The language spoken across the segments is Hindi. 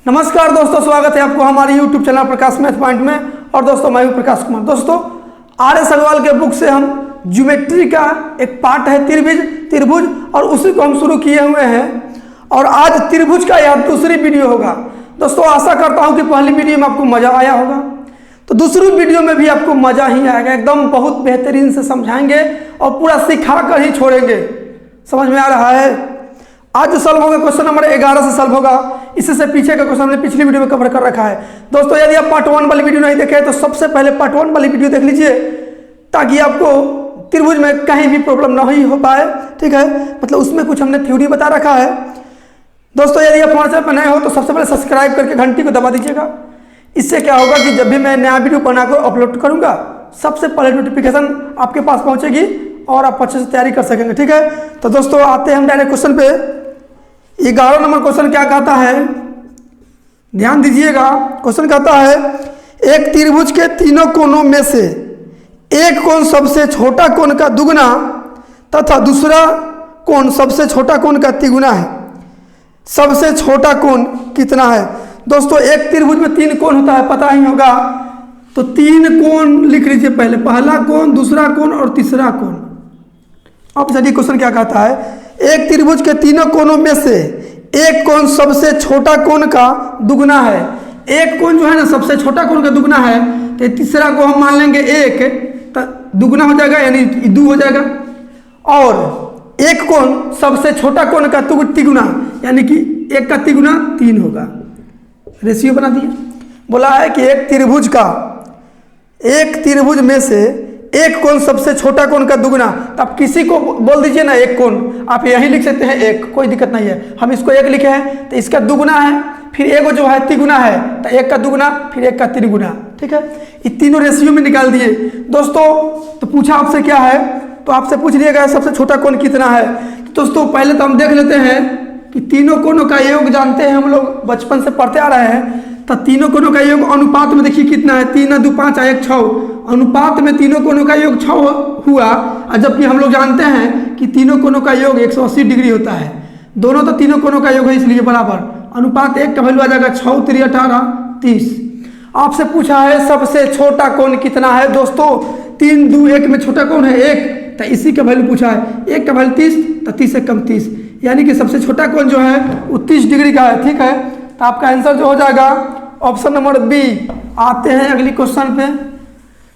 नमस्कार दोस्तों, स्वागत है आपको हमारे YouTube चैनल प्रकाश मैथ पॉइंट में। और दोस्तों मैं हूं प्रकाश कुमार। दोस्तों RS अग्रवाल के बुक से हम ज्योमेट्री का एक पार्ट है त्रिभुज और उसी को हम शुरू किए हुए हैं। और आज त्रिभुज का यह दूसरी वीडियो होगा। दोस्तों आशा करता हूं कि पहली वीडियो में आपको मजा आया होगा, तो दूसरी वीडियो में भी आपको मजा ही आएगा। एकदम बहुत बेहतरीन से समझाएंगे और पूरा सिखा कर ही छोड़ेंगे। समझ में आ रहा है? आज जो सॉल्व होगा क्वेश्चन नंबर 11 से सॉल्व होगा। इससे पीछे का क्वेश्चन हमने पिछली वीडियो में कवर कर रखा है। दोस्तों यदि आप पार्ट 1 वाली वीडियो नहीं देखे तो सबसे पहले पार्ट 1 वाली वीडियो देख लीजिए, ताकि आपको त्रिभुज में कहीं भी प्रॉब्लम नहीं हो पाए। ठीक है, मतलब उसमें कुछ हमने थ्योरी बता रखा है। दोस्तों यदि आप हमारे चैनल पर नए हो तो सबसे पहले सब्सक्राइब करके घंटी को दबा दीजिएगा। इससे क्या होगा कि जब भी मैं नया वीडियो बनाकर अपलोड करूंगा सबसे पहले नोटिफिकेशन आपके पास पहुंचेगी और आप अच्छे से तैयारी कर सकेंगे। ठीक है, तो दोस्तों आते हैं हम डायरेक्ट क्वेश्चन पे। 11 नंबर क्वेश्चन क्या कहता है, ध्यान दीजिएगा। क्वेश्चन कहता है एक त्रिभुज के तीनों कोनों में से एक कोण सबसे छोटा कोण का दुगना तथा दूसरा कोण सबसे छोटा कोण का तिगुना है। सबसे छोटा कोण कितना है? दोस्तों एक त्रिभुज में 3 कोण होता है, पता ही होगा। तो 3 कोण लिख लीजिए पहले, पहला कोण, दूसरा कोण और तीसरा कोण। अब चलिए क्वेश्चन क्या कहता है, एक त्रिभुज के तीनों कोनों में से एक कोण सबसे छोटा कोण का दुगना है। एक कोण जो है ना सबसे छोटा कोण का दुगना है, तो तीसरा को हम मान लेंगे 1, दुगना हो जाएगा यानी 2 हो जाएगा। और एक कोण सबसे छोटा कोण का तिगुना यानी कि 1 का तिगुना 3 होगा। रेशियो बना दिया। बोला है कि एक त्रिभुज में से एक कोण सबसे छोटा कोण का दुगना। तो आप किसी को बोल दीजिए ना एक कोण, आप यही लिख सकते हैं 1, कोई दिक्कत नहीं है। हम इसको 1 लिखे हैं तो इसका दुगुना है, फिर एक जो है तिगुना है, तो 1 का दुगुना फिर 1 का त्रिगुना। ठीक है, ये तीनों रेशियो में निकाल दिए। दोस्तों तो पूछा आपसे क्या है, तो आपसे पूछ लिया गया सबसे छोटा कोण कितना है। तो दोस्तों पहले तो हम देख लेते हैं कि तीनों कोणों का योग जानते हैं, हम लोग बचपन से पढ़ते आ रहे हैं। तो तीनों कोणों का योग अनुपात में देखिए कितना है, 3 2 5 1 6। अनुपात में तीनों कोणों का योग 6 हुआ। और जबकि हम लोग जानते हैं कि तीनों कोणों का योग 180 डिग्री होता है। दोनों तो तीनों कोणों का योग है, इसलिए बराबर। अनुपात 1 का वैल्यू आ जाएगा 6 3 18 30। आपसे पूछा है सबसे छोटा कोण कितना है। दोस्तों 3 2 1 में छोटा कोण है 1, तो इसी का वैल्यू पूछा है। 1 का वैल्यू 30, तो 30 से कम 30, यानी कि सबसे छोटा कोण जो है वो 30 डिग्री का है। ठीक है, तो आपका आंसर जो हो जाएगा ऑप्शन नंबर बी। आते हैं अगली क्वेश्चन पे।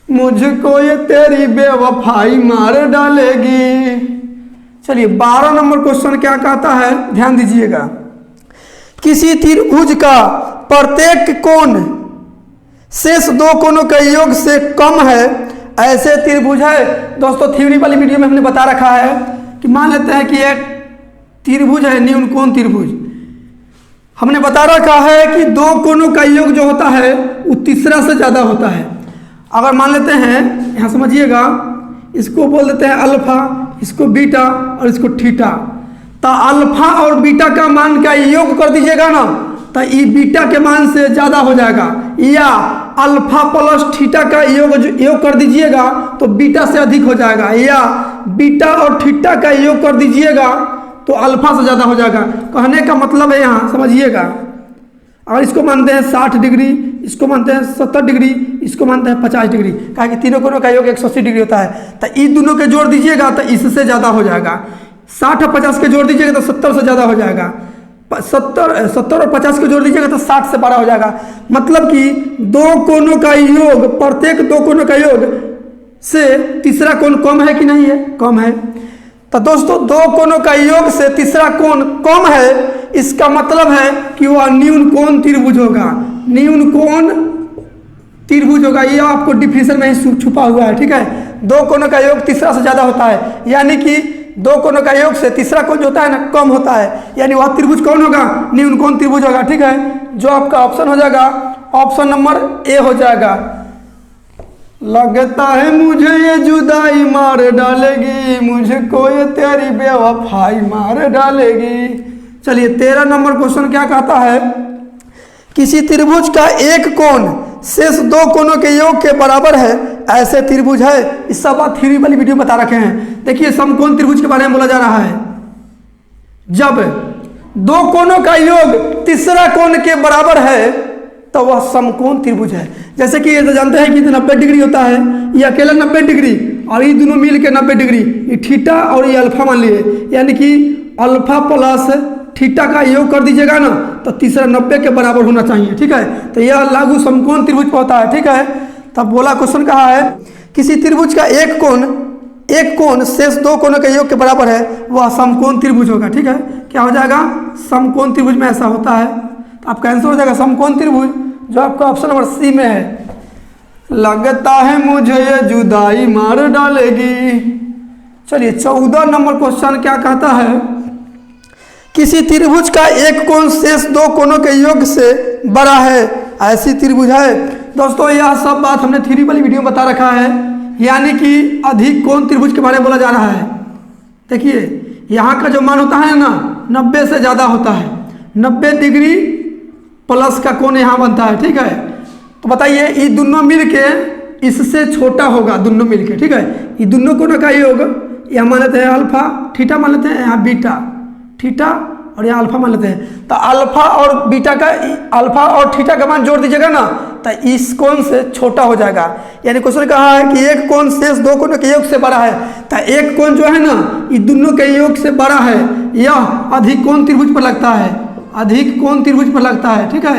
मुझको ये तेरी बेवफाई मार डालेगी। चलिए 12 नंबर क्वेश्चन क्या कहता है, ध्यान दीजिएगा। किसी त्रिभुज का प्रत्येक कोण शेष 2 कोणों के योग से कम है, ऐसे त्रिभुज है। दोस्तों थ्योरी वाली वीडियो में हमने बता रखा है कि मान लेते हैं कि एक त्रिभुज है, न्यून कोण त्रिभुज। हमने बता रखा है कि 2 कोणों का योग जो होता है वो तीसरा से ज्यादा होता है। अगर मान लेते हैं, यहाँ समझिएगा, इसको बोल देते हैं अल्फा, इसको बीटा और इसको थीटा। तो अल्फा और बीटा का मान का योग कर दीजिएगा ना, तो ये बीटा के मान से ज्यादा हो जाएगा। या अल्फा प्लस थीटा का योग कर दीजिएगा तो बीटा से अधिक हो जाएगा। या बीटा और थीटा का योग कर दीजिएगा तो अल्फा से ज्यादा हो जाएगा। कहने का मतलब है, यहाँ समझिएगा, और इसको मानते हैं 60 डिग्री, इसको मानते हैं 70 डिग्री, इसको मानते हैं 50 डिग्री, कहा कि तीनों कोणों का योग 180 डिग्री होता है। तो इन दोनों के जोड़ दीजिएगा तो इससे ज्यादा हो जाएगा। 60 और 50 के जोड़ दीजिएगा तो 70 से ज्यादा हो जाएगा। 70 और 50 के जोड़ दीजिएगा तो 60 से बड़ा हो जाएगा। मतलब कि 2 कोणों का योग, प्रत्येक 2 कोणों का योग से तीसरा कोण कम है कि नहीं है? कम है। तो दोस्तों 2 कोणों का योग से तीसरा कोण कम है, इसका मतलब है कि वह न्यून कोण त्रिभुज होगा। न्यून कोण त्रिभुज होगा, यह आपको डिफिनेशन में ही छुपा हुआ है। ठीक है, 2 कोणों का योग तीसरा से ज्यादा होता है, यानी कि 2 कोणों का योग से तीसरा कोण जो होता है ना कम होता है, यानी वह त्रिभुज कौन होगा? न्यून कोण त्रिभुज होगा। ठीक है, जो आपका ऑप्शन हो जाएगा ऑप्शन नंबर ए हो जाएगा। लगता है मुझे ये जुदाई मार डालेगी, मुझको ये तेरी बेवफाई मार डालेगी। चलिए 13 नंबर क्वेश्चन क्या कहता है, किसी त्रिभुज का एक कोण शेष 2 कोणों के योग के बराबर है, ऐसे त्रिभुज है। इस सब बात थ्योरी वाली वीडियो बता रखे हैं। देखिए समकोण त्रिभुज के बारे में बोला जा रहा है। जब 2 कोणों का योग तीसरा कोण के बराबर है तो वह समकोण त्रिभुज है। जैसे कि ये तो जानते हैं कि 90 डिग्री होता है, ये अकेला 90 डिग्री और ये दोनों मिल के 90 डिग्री, ये थीटा और ये अल्फा मान लिए, यानी कि अल्फा प्लस थीटा का योग कर दीजिएगा ना तो तीसरा 90 के बराबर होना चाहिए। ठीक है, तो यह लागू समकोण त्रिभुज पर होता है। ठीक है, तब बोला क्वेश्चन कहा है किसी त्रिभुज का एक कोण शेष दो कोणों के योग के बराबर है, वह समकोण त्रिभुज होगा। ठीक है, क्या हो जाएगा? समकोण त्रिभुज में ऐसा होता है, तो आपका आंसर हो जाएगा समकोण त्रिभुज, जो आपका ऑप्शन नंबर सी में है। लगता है मुझे ये जुदाई मार डालेगी। चलिए 14 नंबर क्वेश्चन क्या कहता है, किसी त्रिभुज का एक कोण शेष दो कोणों के योग से बड़ा है, ऐसी त्रिभुज है। दोस्तों यह सब बात हमने थ्योरी वाली वीडियो में बता रखा है, यानी कि अधिक कोण त्रिभुज के बारे में बोला जा रहा है। देखिए यहाँ का जो मान होता है ना 90 से ज़्यादा होता है, 90 डिग्री प्लस का कोण यहाँ बनता है। ठीक है, तो बताइए ये दोनों मिलके इससे छोटा होगा, दोनों मिलके। ठीक है, ये दोनों कोणों का योग यहाँ मान लेते हैं अल्फा, थीटा मान लेते हैं, यहाँ बीटा थीटा और यहाँ अल्फा मान लेते हैं। तो अल्फा और बीटा का, अल्फा और थीटा का मान जोड़ दीजिएगा ना तो इस कोण से छोटा हो जाएगा। यानी क्वेश्चन कहा है कि एक कोण शेष दो कोणों के योग से बड़ा है, तो एक कोण जो है ना ये दोनों के योग से बड़ा है, यह अधिक कोण त्रिभुज पर लगता है, अधिक कोण त्रिभुज पर लगता है। ठीक है,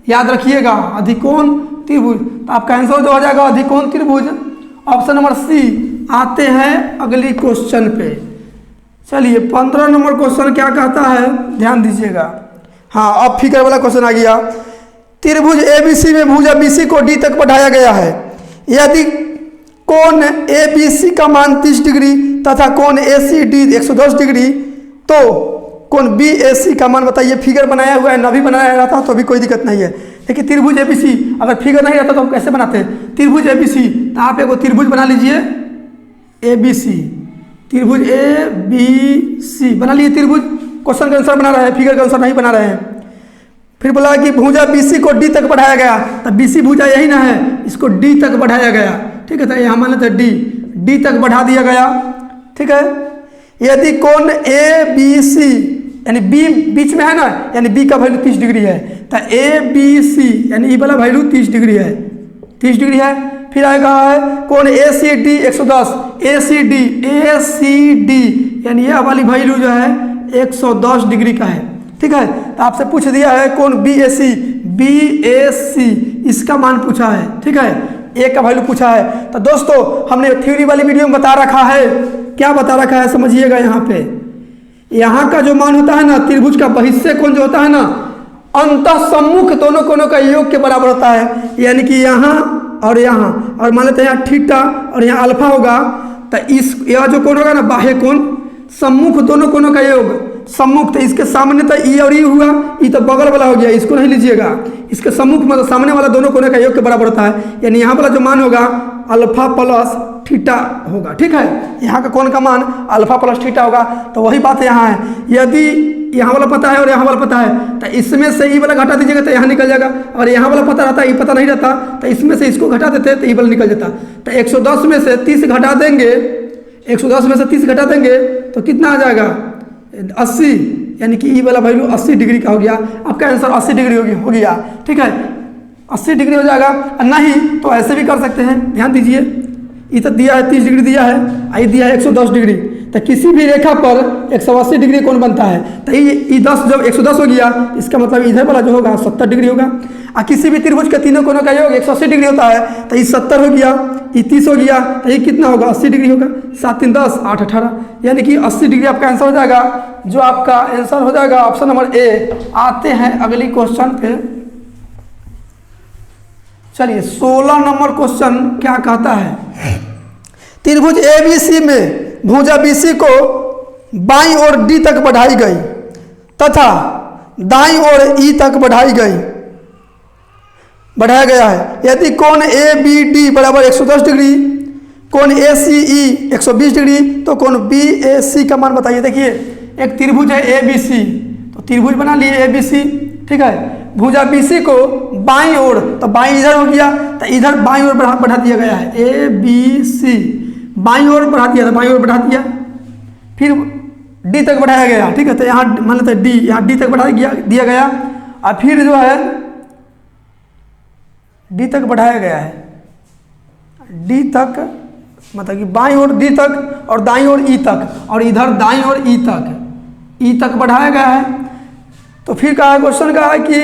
याद रखिएगा अधिक कोण त्रिभुज। तो आपका आंसर जो हो जाएगा अधिक कोण त्रिभुज, ऑप्शन नंबर सी। आते हैं अगली क्वेश्चन पे। चलिए 15 नंबर क्वेश्चन क्या कहता है, ध्यान दीजिएगा। हाँ, अब फिगर वाला क्वेश्चन आ गया। त्रिभुज एबीसी में भुजा बीसी को डी तक बढ़ाया गया है, यदि कोण एबीसी का मान 30 डिग्री तथा कोण एसीडी 110 डिग्री, तो कोण बीएसी का मान बताइए। फिगर बनाया हुआ है, न भी बनाया रहता तो भी कोई दिक्कत नहीं है, लेकिन त्रिभुज एबीसी अगर फिगर नहीं रहता तो हम कैसे बनाते हैं? त्रिभुज एबीसी, तो आप एक त्रिभुज बना लीजिए एबीसी, त्रिभुज ए बी सी बना लिए त्रिभुज। क्वेश्चन के अनुसार बना रहे हैं, फिगर के अनुसार नहीं बना रहे हैं। फिर बोला कि भुजा बीसी को डी तक बढ़ाया गया, तो बीसी भुजा यही ना है, इसको डी तक बढ़ाया गया। ठीक है, तो यहाँ मान लेते हैं डी तक बढ़ा दिया गया। ठीक है, यदि कोण ए बी सी यानी बी बीच में है ना, यानी बी का वैल्यू 30 डिग्री है, तो ए बी सी यानी ई वाला वैल्यू 30 डिग्री है, 30 डिग्री है। फिर आएगा है कोण ए सी डी 110, ए सी डी यानी यह वाली वैल्यू जो है 110 डिग्री का है। ठीक है, तो आपसे पूछ दिया है कोण बी ए सी इसका मान पूछा है। ठीक है, ए का वैल्यू पूछा है। तो दोस्तों हमने थ्योरी वाली वीडियो में बता रखा है, क्या बता रखा है समझिएगा। यहाँ पे यहाँ का जो मान होता है ना त्रिभुज का बहिष्य कोण जो होता है ना अंतः सम्मुख दोनों कोणों का योग के बराबर होता है, यानी कि यहाँ और यहाँ, और मान लेते हैं यहाँ थीटा और यहाँ अल्फा होगा। तो इस यह जो कोण होगा ना बाह्य कोण सम्मुख दोनों कोणों का योग, सम्मुख तो इसके सामने तो ई और ई हुआ, ई तो बगल वाला हो गया, इसको नहीं लीजिएगा। इसके सम्मुख मतलब सामने वाला दोनों कोणों का योग के बराबर होता है, यानी यहाँ वाला जो मान होगा अल्फा प्लस थीटा होगा। ठीक है, यहाँ का कोण का मान अल्फा प्लस थीटा होगा। तो वही बात यहाँ है, यदि यहाँ वाला पता है और यहाँ वाला पता है तो इसमें से ई वाला घटा दीजिएगा तो यहाँ निकल जाएगा, और यहाँ वाला पता रहता है, ये पता नहीं रहता तो इसमें से इसको घटा देते तो ई वाला निकल जाता। तो 110 में से 30 घटा देंगे, 110 में से 30 घटा देंगे तो कितना आ जाएगा 80, यानी कि ई वाला वैल्यू 80 डिग्री का हो गया। आपका आंसर 80 डिग्री हो गया। ठीक है, 80 डिग्री हो जाएगा। नहीं तो ऐसे भी कर सकते हैं, ध्यान दीजिए। ये तो दिया है 30 डिग्री दिया है, आई दिया है 110 डिग्री, तो किसी भी रेखा पर 180 डिग्री कोण बनता है। तो ये 10 जब 110 हो गया इसका मतलब इधर वाला जो होगा 70 डिग्री होगा। और किसी भी त्रिभुज के तीनों कोणों का योग 180 डिग्री होता है, तो ये 70 हो गया, ये 30 हो गया, तो ये कितना होगा 80 डिग्री होगा। 7 3 10 8 18, यानी कि 80 डिग्री आपका आंसर हो जाएगा, जो आपका आंसर हो जाएगा ऑप्शन नंबर ए। आते हैं अगली क्वेश्चन पे। चलिए 16 नंबर क्वेश्चन क्या कहता है, त्रिभुज एबीसी में भुजा बीसी को बाईं ओर डी तक बढ़ाई गई तथा दाईं ओर ई तक बढ़ाया गया है, यदि कोण ए बी डी बराबर 110 डिग्री, कोण ए सी ई 120 डिग्री, तो कोण बी ए सी का मान बताइए। देखिए एक त्रिभुज है ए बी सी, तो त्रिभुज बना लिए ए बी सी। ठीक है, भुजा बीसी को बाईं ओर, तो बाईं इधर हो गया, तो इधर बाईं ओर बढ़ा दिया गया है, ए बी सी बाईं ओर बढ़ा दिया, तो बाईं ओर बढ़ा दिया, फिर डी तक बढ़ाया गया। ठीक है, तो यहाँ मान लेते हैं डी, यहाँ डी तक बढ़ा दिया गया, और फिर जो है डी तक बढ़ाया गया है, डी तक मतलब कि बाईं ओर डी तक और दाईं ओर ई तक, और इधर दाईं ओर ई तक बढ़ाया गया है। तो फिर कहा है क्वेश्चन का है कि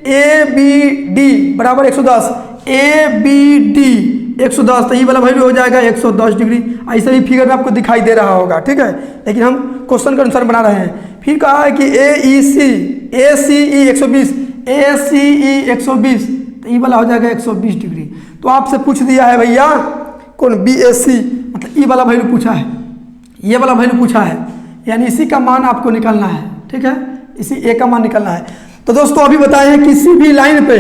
ए बी डी बराबर 110, ए बी डी 110, तो ये वाला वैल्यू हो जाएगा 110 डिग्री। ऐसे भी फिगर में आपको दिखाई दे रहा होगा, ठीक है, लेकिन हम क्वेश्चन के अनुसार बना रहे हैं। फिर कहा है कि ए सी ई 120, ए सी ई 120, तो ये वाला हो जाएगा 120 डिग्री। तो आपसे पूछ दिया है भैया कौन बी ए सी, मतलब ये वाला वैल्यू पूछा है, ये वाला वैल्यू पूछा है, यानी इसी का मान आपको निकालना है, ठीक है, इसी ए का मान निकालना है। तो दोस्तों अभी बताए हैं किसी भी लाइन पे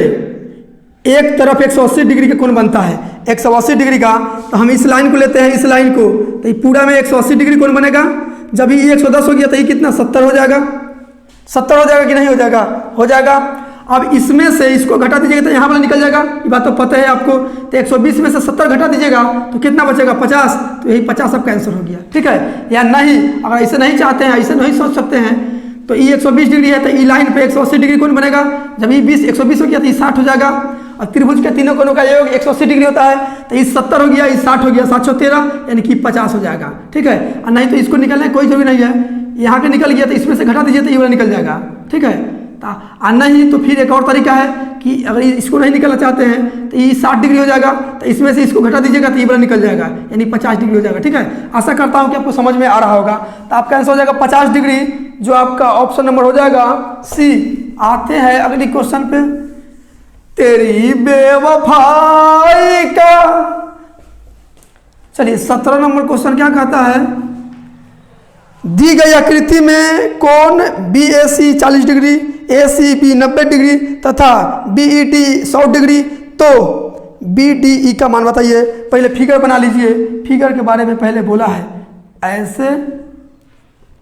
एक तरफ 180 डिग्री का कोण बनता है, 180 डिग्री का, तो हम इस लाइन को लेते हैं, इस लाइन को, तो ये पूरा में 180 डिग्री कोण बनेगा। जब ये 110 हो गया तो ये कितना 70 हो जाएगा, 70 हो जाएगा कि नहीं हो जाएगा, हो जाएगा। अब इसमें से इसको घटा दीजिएगा तो यहाँ वाला निकल जाएगा, ये बात तो पता है आपको। तो 120 में से 70 घटा दीजिएगा तो कितना बचेगा 50, तो यही 50 अब कैंसिल हो गया, ठीक है। या नहीं, अगर ऐसे नहीं चाहते हैं, ऐसे नहीं सोच सकते हैं, तो ये 120 डिग्री है तो ई लाइन पे 180 डिग्री कोण बनेगा। जब ये 120 हो गया तो ये 60 हो जाएगा, और त्रिभुज के तीनों कोणों का योग 180 डिग्री होता है, तो ये 70 हो गया, ये 60 हो गया, 713 यानी कि 50 हो जाएगा, ठीक है। और नहीं तो इसको निकलने कोई जरूरी नहीं है, यहाँ के निकल गया तो इसमें से घटा दीजिए तो ये वाला निकल जाएगा, ठीक है। और नहीं तो फिर एक और तरीका है कि अगर इसको नहीं निकालना चाहते हैं तो ये 60 डिग्री हो जाएगा, तो इसमें से इसको घटा दीजिएगा तो ये वाला निकल जाएगा, यानी 50 डिग्री हो जाएगा, ठीक है। आशा करता हूँ कि आपको समझ में आ रहा होगा। तो आपका आंसर हो जाएगा 50 डिग्री, जो आपका ऑप्शन नंबर हो जाएगा सी। आते हैं अगली क्वेश्चन पे। तेरी बेवफाई का, चलिए 17 नंबर क्वेश्चन क्या कहता है, दी गई आकृति में कोण B A C 40 degree, A C B 90 degree तथा बी ई डी 100 डिग्री, तो बी डी ई का मान बताइए। पहले फिगर बना लीजिए, फिगर के बारे में पहले बोला है ऐसे,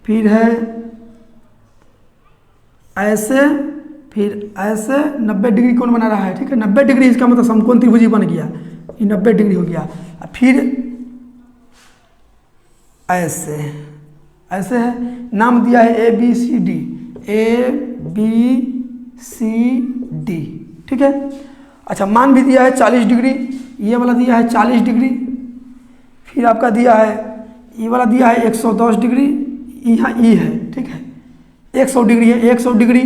फिर है ऐसे, फिर ऐसे 90 डिग्री कोण बना रहा है, ठीक है। 90 डिग्री इसका मतलब समकोण त्रिभुज बन गया, ये 90 डिग्री हो गया। फिर ऐसे, ऐसे है, नाम दिया है A B C D, A B C D, ठीक है। अच्छा, मान भी दिया है 40 डिग्री, ये वाला दिया है 40 डिग्री, फिर आपका दिया है ये वाला दिया है 110 डिग्री, यहाँ ई है, ठीक है, 100 डिग्री है, 100 डिग्री,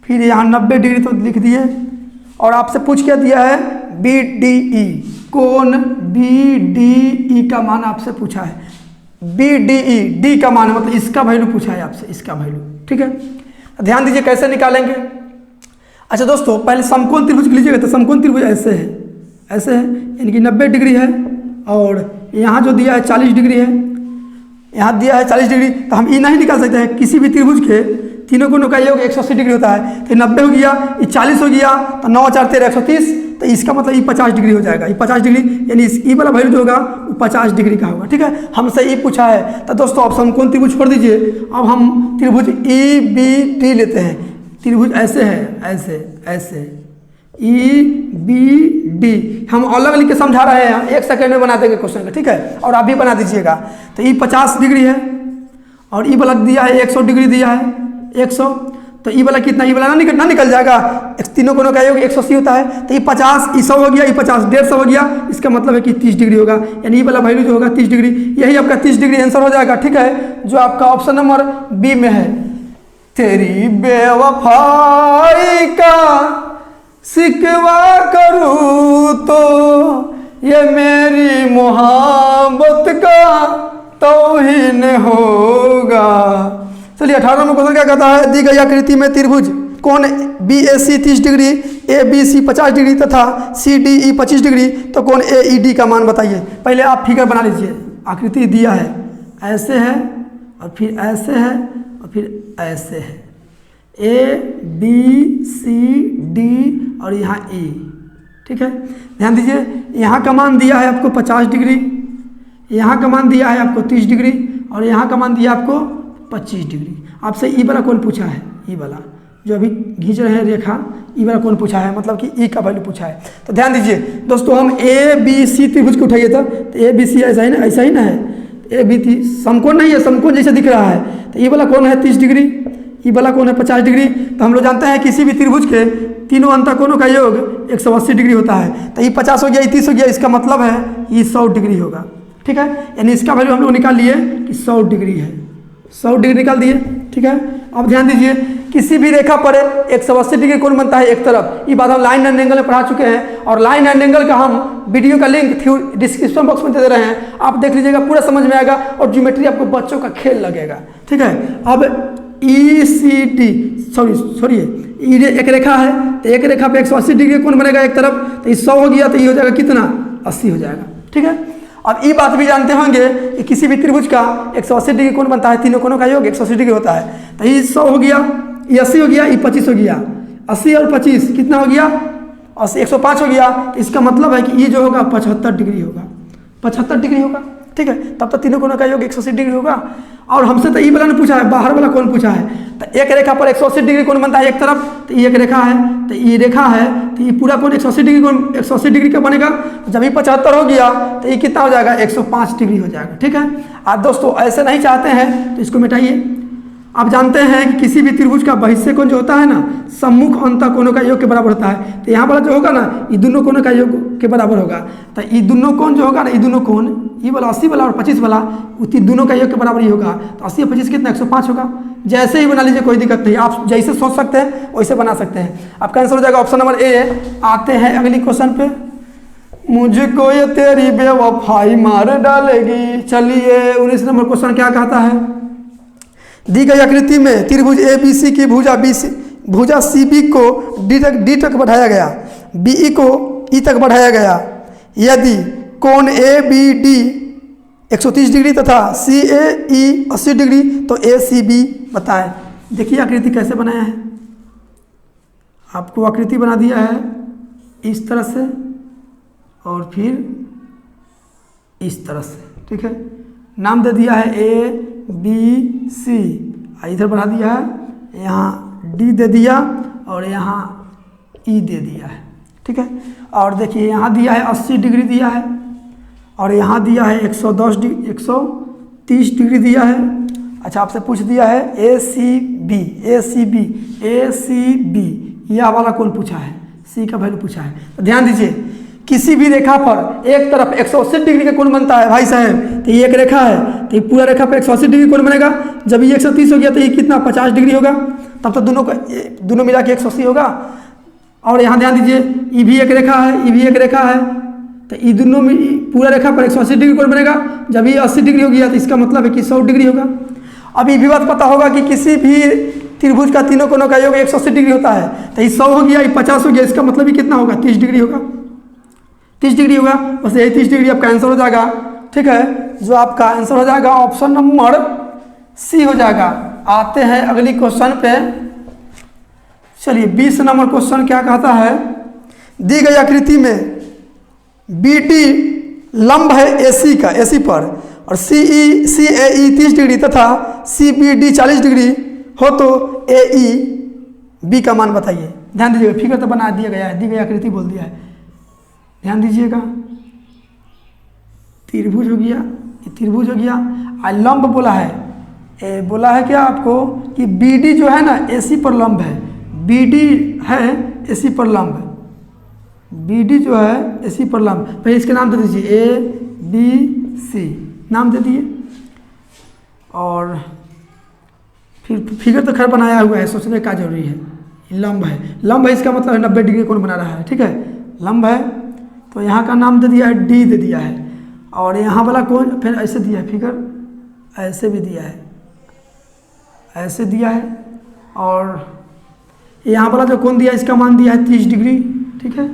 फिर यहाँ 90 डिग्री तो लिख दिए। और आपसे पूछ क्या दिया है, बी डी ई, कोण बी डी ई का मान आपसे पूछा है, बी डी ई, डी का मान मतलब इसका वैल्यू पूछा है आपसे, इसका वैल्यू, ठीक है। ध्यान दीजिए कैसे निकालेंगे। अच्छा दोस्तों, पहले समकोण त्रिभुज लीजिएगा तो समकोण त्रिभुज ऐसे है, ऐसे है, यानी कि 90 डिग्री है, और यहाँ जो दिया है 40 डिग्री है, यहाँ दिया है 40 डिग्री, तो हम ये नहीं निकाल सकते हैं। किसी भी त्रिभुज के तीनों कोणों का योग 180 डिग्री होता है, तो 90 हो गया, ये 40 हो गया, तो 9 4 13 130, तो इसका मतलब ये 50 डिग्री हो जाएगा, ये 50 डिग्री, यानी इस ई वाला वैल्यू जो होगा वो 50 डिग्री का होगा, ठीक है। हमसे ये पूछा है, तो दोस्तों आप समकोण त्रिभुज छोड़ दीजिए, अब हम त्रिभुज ई बी डी लेते हैं। त्रिभुज ऐसे है, ऐसे ऐसे, ई बी डी, हम अलग लिख के समझा रहे हैं, 1 सेकेंड में बना देंगे क्वेश्चन का, ठीक है, और आप भी बना दीजिएगा। तो ये 50 डिग्री है, और ई वाला दिया है 100 डिग्री दिया है, 100, तो ई वाला कितना, ई वाला ना निकल जाएगा, तीनों कोणों का योग 180 होता है, तो ये 50, ये 100 हो गया, ये 50, 150 हो गया, इसका मतलब है कि 30 डिग्री होगा, यानी ई वाला वैल्यू जो होगा 30 डिग्री, यही आपका 30 डिग्री आंसर हो जाएगा, ठीक है, जो आपका ऑप्शन नंबर बी में है। तेरी बेवफाई का शिकवा करूँ तो ये मेरी मोहब्बत का तौहीन होगा। चलिए 18 में क्वेश्चन क्या कहता है, दी गई आकृति में त्रिभुज कोण B A C 30 degree, A B C 50 degree तथा सी डी ई 25 डिग्री, तो कोण ए ई डी का मान बताइए। पहले आप फिगर बना लीजिए, आकृति दिया है ऐसे है, और फिर ऐसे है, और फिर ऐसे है, ए बी सी डी और यहाँ ई, ठीक है। ध्यान दीजिए, यहाँ का मान दिया है आपको 50 डिग्री, यहाँ का मान दिया है आपको 30 डिग्री, और यहाँ का मान दिया आपको 25 डिग्री। आपसे ई वाला कौन पूछा है, ई वाला जो अभी खींच रहे हैं रेखा, ई वाला कौन पूछा है, मतलब कि ई का वैल्यू पूछा है। तो ध्यान दीजिए दोस्तों, हम ए बी सी त्रिभुज को उठाइए था, तो ए बी सी ऐसा ही ना, ऐसा ही ना है, ए बी सी समकोण नहीं है, समकोण जैसे दिख रहा है, तो ये वाला कौन है 30 डिग्री, ये वाला कोण है 50 डिग्री। तो हम लोग जानते हैं किसी भी त्रिभुज के तीनों अंतःकोणों का योग 180 डिग्री होता है। तो ये 50 हो गया, ये 30 हो गया, इसका मतलब है ये 100 डिग्री होगा। ठीक है, यानी इसका वैल्यू हम लोग निकाल लिए कि 100 डिग्री है, 100 डिग्री निकाल दिए। ठीक है, अब ध्यान दीजिए किसी भी रेखा पर 180 डिग्री कोण बनता है एक तरफ। ये बात हम लाइन एंड एंगल में पढ़ा चुके हैं और लाइन एंड एंगल का हम वीडियो का लिंक डिस्क्रिप्शन बॉक्स में दे रहे हैं, आप देख लीजिएगा, पूरा समझ में आएगा और ज्योमेट्री आपको बच्चों का खेल लगेगा। ठीक है, अब ECD सॉरी ये एक रेखा है, तो एक रेखा पे 180 डिग्री कोण बनेगा एक तरफ, तो ये 100 हो गया, तो ये हो जाएगा कितना 80 हो जाएगा। ठीक है, अब ये बात भी जानते होंगे कि किसी भी त्रिभुज का 180 डिग्री कोण बनता है, तीनों कोणों का योग 180 डिग्री होता है। तो ये 100 हो गया, ये 80 हो गया, ये 25 हो गया, 80 और 25 कितना हो गया 80, 105 हो गया। तो इसका मतलब है कि ये जो होगा 75 डिग्री होगा, 75 डिग्री होगा। ठीक है, तब तो तीनों कोणों का योग 180 डिग्री होगा। और हमसे तो ये वाला ने पूछा है, बाहर वाला कौन पूछा है। तो एक रेखा पर 180 डिग्री कोण बनता है एक तरफ, तो ये एक रेखा है, तो ये रेखा है, तो ये पूरा कोण 180 डिग्री कोण 180 डिग्री का बनेगा। जब ये 75 हो गया तो ये कितना हो जाएगा 105 डिग्री हो जाएगा। ठीक है, आप दोस्तों ऐसे नहीं चाहते हैं तो इसको मिटाइए। आप जानते हैं कि किसी भी त्रिभुज का बहिष्य कोण जो होता है ना, सम्मुख अंतःकोणों का योग के बराबर होता है। तो यहाँ वाला जो होगा ना, ये दोनों कोणों का योग के बराबर होगा। तो ये दोनों कोण जो होगा ना, ये दोनों कोण, ये वाला 80 वाला और 25 वाला, उसी दोनों का योग के बराबर ही होगा। तो 80 और 25 कितना 105 होगा। जैसे ही बना लीजिए, कोई दिक्कत नहीं, आप जैसे सोच सकते हैं वैसे बना सकते हैं। आपका आंसर हो जाएगा ऑप्शन नंबर ए। आते हैं अगली क्वेश्चन पे। मुझको ये तेरी बेवफाई मार डालेगी। चलिए 19 नंबर क्वेश्चन क्या कहता है। दी गई आकृति में त्रिभुज ABC की भुजा CB को D तक बढ़ाया गया, BE को E तक बढ़ाया गया। यदि कोण ABD 130 डिग्री तथा CAE 80 डिग्री तो ACB बताएं। देखिए आकृति कैसे बनाया है, आपको आकृति बना दिया है इस तरह से और फिर इस तरह से। ठीक है, नाम दे दिया है ABC, इधर बढ़ा दिया है, यहाँ D दे दिया और यहाँ E दे दिया है। ठीक है, और देखिए यहाँ दिया है 80 डिग्री दिया है और यहाँ दिया है 130 डिग्री दिया है। अच्छा, आपसे पूछ दिया है ACB यह वाला कौन पूछा है, C का वैल्यू पूछा है। तो ध्यान दीजिए, किसी भी रेखा पर एक तरफ 180 डिग्री का कोण बनता है भाई साहब। तो ये एक रेखा है, तो ये पूरा रेखा पर 180 डिग्री कोण बनेगा। जब ये 130 हो गया तो ये कितना 50 डिग्री होगा, तब तो दोनों मिला के 180 होगा। और यहाँ ध्यान दीजिए, ये भी एक रेखा है, ये भी एक रेखा है, तो ये दोनों में पूरा रेखा पर 180 डिग्री कोण बनेगा। जब ये 80 डिग्री हो गया तो इसका मतलब है कि 100 डिग्री होगा। अब ये भी बात पता होगा कि किसी भी त्रिभुज का तीनों कोणों का योग 180 डिग्री होता है। तो ये 100 हो गया, ये 50 हो गया, इसका मतलब ही कितना होगा 30 डिग्री होगा, 30 डिग्री होगा। बस यही 30 डिग्री आपका आंसर हो जाएगा। ठीक है, जो आपका आंसर हो जाएगा ऑप्शन नंबर C हो जाएगा। आते हैं अगली क्वेश्चन पे। चलिए 20 नंबर क्वेश्चन क्या कहता है। दी गई आकृति में BD लंब है AC का, AC पर, और CAE 30 डिग्री तथा CBD 40 डिग्री हो तो AEB का मान बताइए। ध्यान दीजिएगा, फिगर तो बना दिया गया है, दी गई आकृति बोल दिया है, ध्यान दीजिएगा। त्रिभुज हो गया, ये त्रिभुज हो गया, लंब बोला है, बोला है क्या आपको कि BD जो है ना AC पर लंब है, BD है AC पर लंब, BD जो है AC पर लंब। पहले इसके नाम दे दीजिए ABC, नाम दे दिए, और फिर फिगर तो खैर बनाया हुआ है, सोचने का जरूरी है। लंब है, लंब है, इसका मतलब है 90 डिग्री कोण बना रहा है। ठीक है, लंब है, तो यहाँ का नाम दे दिया है D दे दिया है, और यहाँ वाला कोण फिर ऐसे दिया है, फिगर ऐसे भी दिया है, ऐसे दिया है, और यहाँ वाला जो कोण दिया है इसका मान दिया है 30 डिग्री। ठीक है,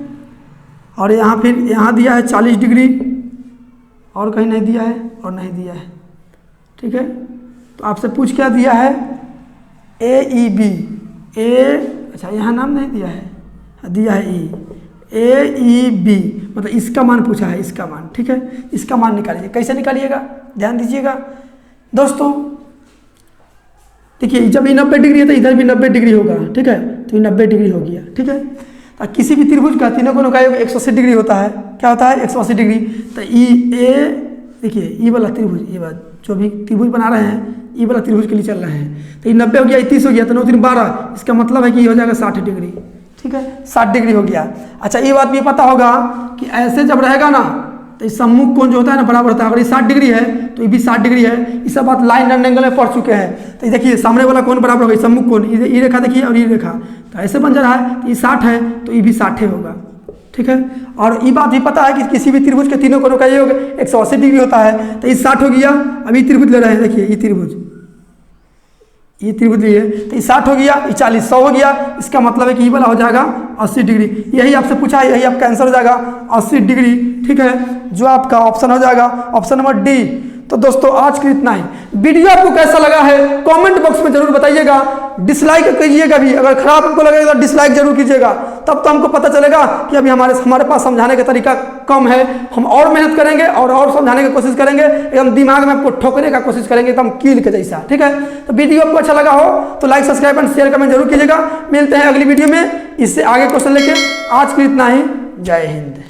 और यहाँ फिर यहाँ दिया है 40 डिग्री, और कहीं नहीं दिया है और नहीं दिया है। ठीक है, तो आपसे पूछ क्या दिया है AEB, अच्छा यहाँ नाम नहीं दिया है, दिया है AEB, मतलब इसका मान पूछा है, इसका मान। ठीक है, इसका मान निकालिए। कैसे निकालिएगा, ध्यान दीजिएगा दोस्तों। देखिए जब ये 90 डिग्री है तो इधर भी 90 डिग्री होगा। ठीक है, तो ये 90 डिग्री हो गया। ठीक है, तो किसी भी त्रिभुज का तीनों कोणों का योग 180 डिग्री होता है। क्या होता है 180 डिग्री। तो ये देखिए ये वाला त्रिभुज, ये बात जो भी त्रिभुज बना रहे हैं ये वाला त्रिभुज के लिए चल रहे हैं। तो ये 90 हो गया, ये 30 हो गया, तो 9 3 12, इसका मतलब है कि ये हो जाएगा 60 डिग्री। ठीक है, 60 डिग्री हो गया। अच्छा, ये बात भी पता होगा कि ऐसे जब रहेगा ना तो इस सम्मुख कोण जो होता है ना बराबर होता है। अगर ये 60 डिग्री है तो ये भी 60 डिग्री है। ये सब बात लाइन एंड एंगल में पढ़ चुके हैं। तो ये देखिए सामने वाला कोण बराबर होगा, सम्मुख कोण, ये रेखा देखिए और ये रेखा, तो ऐसे बन जा रहा है। तो ये 60 है तो ये भी 60 होगा। ठीक है, और ये बात भी पता है कि किसी भी त्रिभुज के तीनों कोणों का योग 180 डिग्री होता है। तो ये 60 हो गया। अभी त्रिभुज ले रहे हैं, देखिए ये त्रिभुज लिए, तो ये 60 हो गया, ये 40 100 हो गया। इसका मतलब है कि ये वाला हो जाएगा 80 डिग्री। यही आपसे पूछा है, यही आपका आंसर हो जाएगा 80 डिग्री। ठीक है, जो आपका ऑप्शन हो जाएगा ऑप्शन नंबर डी। तो दोस्तों आज के इतना ही। वीडियो आपको कैसा लगा है कमेंट बॉक्स में जरूर बताइएगा। डिसलाइक कीजिएगा भी, अगर खराब आपको लगेगा तो डिसलाइक जरूर कीजिएगा, तब तो हमको पता चलेगा कि अभी हमारे पास समझाने का तरीका कम है। हम और मेहनत करेंगे और समझाने की कोशिश करेंगे, एकदम दिमाग में आपको ठोकने का कोशिश करेंगे एकदम कील के जैसा। ठीक है, तो वीडियो आपको अच्छा लगा हो तो like subscribe and share comment जरूर कीजिएगा। मिलते हैं अगली वीडियो में इससे आगे क्वेश्चन लेके। आज के इतना ही, जय हिंद।